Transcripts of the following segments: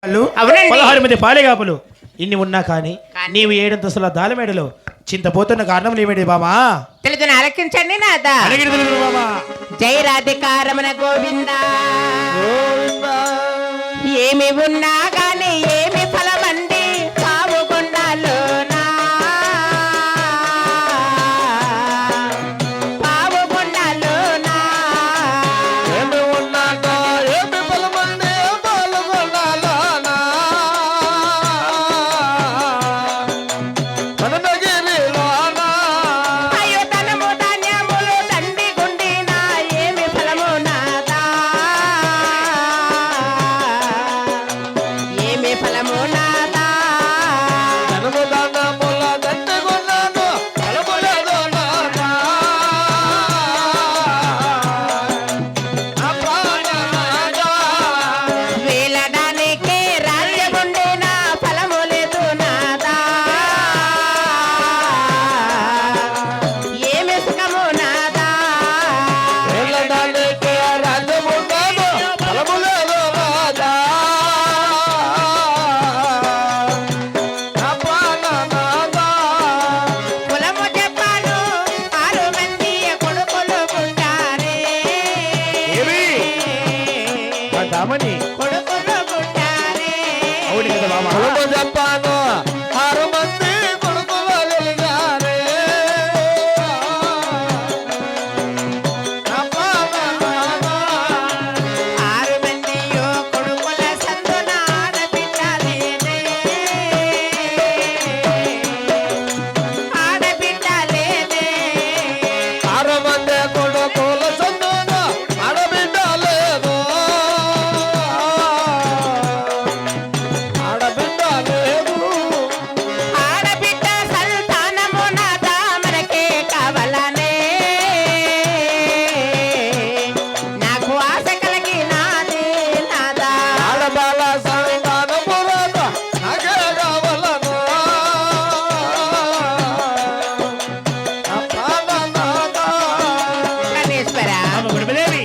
16 మంది పాలెగాపులు ఇన్ని ఉన్నా కానీ నీవు 7 అంతస్తుల దాలమేడలో చింతపోతున్న కారణం ఏమిటి బామా? తెలుగుని ఆలకించండి నాదా. జై రాధికారమణ గోవింద. ఏమి ఉన్నా గాని ఏమి ఫలమండి పావుగొండలోనా, పావుగొండలోనా. ఏమి ఉన్నాక ఏమి ఫలమండి పావుగొండలోనా, వననగిరిలోనా. అయ్యో ధనము ధాన్యములు దండి గుండిన ఏమి ఫలము నాదా, ఏమి ఫలము నాదా. ధనము ధాన్యముల దండిగొన్నాను, ఫలము లేదు నాదా. నా ప్రాణనాథా. వేలడానికే రాజ్యముండిన ఫలము లేదు నాదా, ఏమి సుఖము నాదా. వెళ్ళడానికి రాజ్యమున్నాను, ఫలము లేదు నాదా. నా ప్రాణనాథా. కులము చెప్పాను 6 మంది కొడుకులు పుట్టారే, ఏమి? దామని కొడుకులు పుట్టారే. అవును కదా బామా? ఫలము చెప్పాను 6 మంది కొడుకులు వెలిగారే. నా ప్రాణనాథా. 6 మందియో కొడుకుల సందున ఆడబిడ్డలేనే, ఆడబిడ్డలేనే. 6 మంది కొడుకుల సందున ఆడబిడ్డ లేదు, ఆడబిడ్డ లేదు. ఆడబిడ్డ సంతానము నాదా మనకే కావాలనే, నాకు ఆశ కలిగినాది నాదా. ఆడబాల సంతానము రాదా, నాకే కావాలను. నా ప్రాణనాథా. గణేశ్వర, బామ గుడిమదేవి.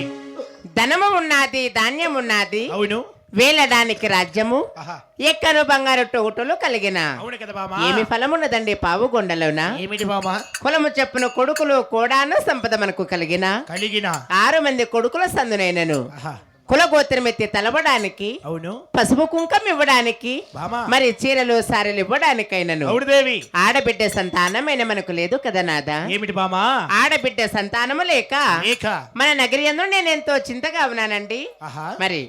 ధనము ఉన్నది ధాన్యం ఉన్నది, అవును. వేలడానికి రాజ్యము, ఆహా. ఎక్కను బంగారు టోటులు కలిగిన అవును కదా బామా? ఏమి ఫలమున్నదండి పావుగొండలోన. ఏమిటి బామా? కులము చెప్పున కొడుకులు కోడాను సంపద మనకు కలిగిన కలిగిన 6 మంది కొడుకుల సందునైనను, ఆహా. కులగోత్రమెత్తి తలబడానికి, అవును పసుపు కుంకం ఇవ్వడానికి, బామా. మరి చీరలు సారెలు ఇవ్వడానికైనను అవును దేవి. ఆడబిడ్డ సంతానమైన మనకు లేదు కదా నాదా. ఏమిటి బామా? ఆడబిడ్డ సంతానము లేక ఏక. మన నగరి యందు నేనెంతో చింతగా ఉన్నానండి. ఆహా. మరి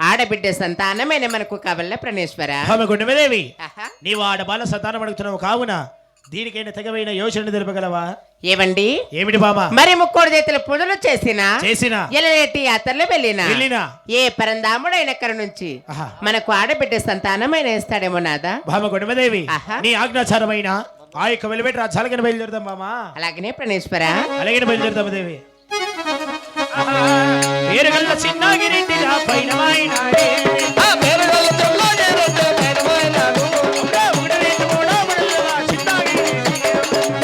ఆడబిడ్డ సంతానమైన మనకు కావల్ల ప్రణేశ్వర. బామ గుడిమదేవి, ఆహా. నీవు ఆడబాల సంతానం అడుగుతున్నావు కావున దీనికైనా తగవైన యోచన తెలుపగలవా? ఏవండి, ఏమిటి బామా? మరి ముక్కోడు చేతుల పూజలు చేసిన చేసిన ఎలటి యాత్రలు వెళ్ళిన వెళ్ళినా ఏ పరందాముడైన కర నుంచి ఆహా. మనకు ఆడబిడ్డ సంతానమైన ఇస్తాడేమో నాదా. భామ గుడిమదేవి, ఆహా. నీ ఆజ్ఞాచారమైన ఆ యొక్క వెలిపెట్టి రాజాలకని బయలుదేరుదాం బామా. అలాగనే ప్రణేశ్వర. అలాగే బయలుదేరుదాం దేవి. పేరుగల్ల చిన్నగిరెడ్డి రా పైన వాయినాడే. ఆ మేలుగల తెల్లగిరెడ్డి మేలువైనాడు. ఒకటే రెండు మూడో ముడలుగా చిన్నగిరెడ్డి.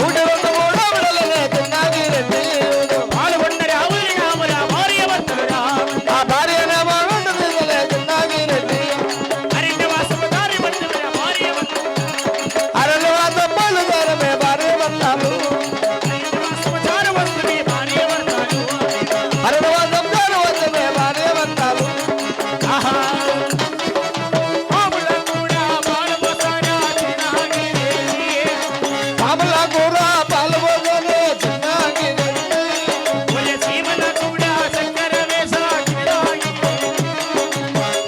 ఊటి రెండు మూడో విడలనే చిన్నగిరెడ్డి. పాల్గొండరి ఆవులి నాముల భార్యభర్తలురా. ఆ భార్యనేమో రెండు దిగులే చిన్నగిరెడ్డి. అరణ్య వాసము దారి భర్తలురా భార్యభర్తలు. అరలు అద్దమ్మలు దూరమే భార్య భర్తలు. అరణ్య వాసము దారి వస్తుమి భార్యభర్తలు. అరలు అద్దమ్మలు వద్దమే భార్య భర్తలు. ఆహా. ఆవుల కూడా పాలుపోసారా చిన్నగిరెడ్డి. పాముల కూర పాలు పోసనే చిన్నగిరెడ్డి. ఒయ సీమల కూడా చక్కెర వేసా చిన్నగిరెడ్డి.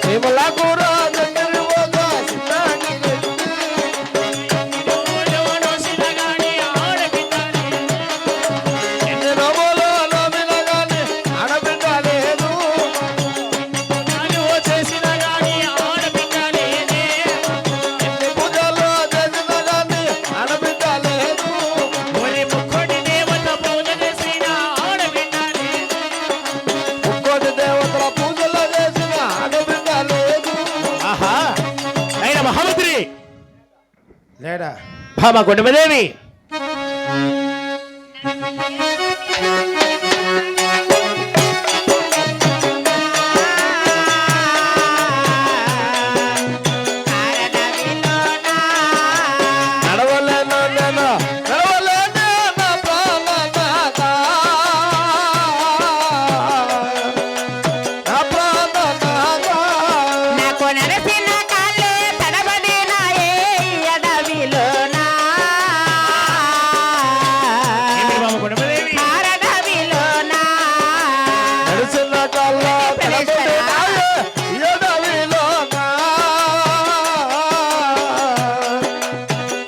సీమల కూర చక్కెర పోస చిన్నగిరెడ్డి. ఎన్ని నవ్వులు నవ్విన గాని ఆడబిడ్డ లేదు. ఎన్ని పూజలు చేసిన గాని ఆడబిడ్డ లేదు. ముక్కోటి దేవతల పూజలు చేసిన ఆడబిడ్డ లేదు. లేడా భామ గుండమదేవి. నరసిన కాళ్ళే తడబడినాయే ఈ అడవిలోనా ఏమిటి బామ గుణమదేవి అడవిలోనా నడిచిన కళ్ళ తడబడినాయే ఎడవిలోన.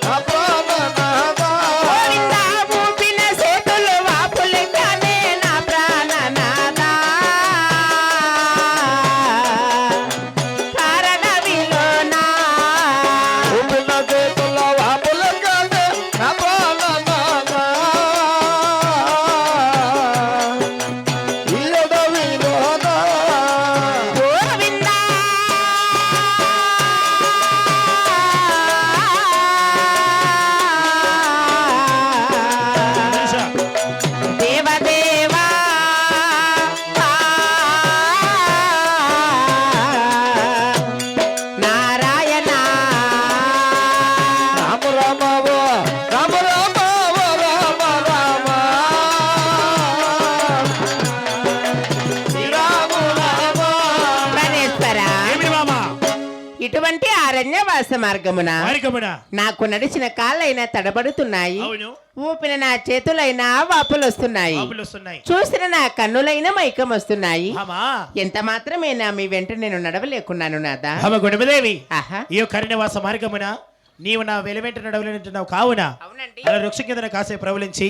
నా ప్రాణనాథా. గోవిందా ఊపిన చేతులు వాపులెక్కనే నా ప్రాణనాథా అడవిలోనా ఊపిన చేతుల వాపులెక్కనే నా ప్రాణనాథా. ఈ ఎడవిలోన. గోవిందా మనిషా, దేవదేవా నారాయణ రామ రామ ఓ రామ రామ ఓ రామ రామ. శ్రీరామ రామ. పరమేశ్వర ఏమిటి బామ ఇటువంటి అరణ్యవాస మార్గమున మార్గమునా నాకు నడిచిన కాళ్ళైనా తడబడుతున్నాయి అవును ఊపిన నా చేతులైనా వాపులు వస్తున్నాయి బాబులు వస్తున్నాయి చూసిన నా కన్నులైన మైకం వస్తున్నాయి బామా ఎంత మాత్రమేనా మీ వెంట నేను నడవలేకున్నాను నాదా బామ గుణమదేవి ఆహా ఈ యొక్క అరణ్యవాస మార్గమున నీవు నా వెలువెంట నడవలేనంటున్నావు కావున అవునండి అలా వృక్షం కింద కాసేపు ప్రవలించి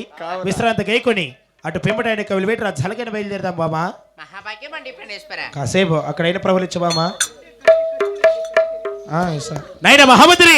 విశ్రాంతి గైకొని అటు పెంపటైన వెలువేట జలకైన బయలుదేరదాం బామా మహాభాగ్యం అండి ప్రణేశ్వర కాసేపు అక్కడైనా ప్రవలించు బామా నాయన మహామంత్రి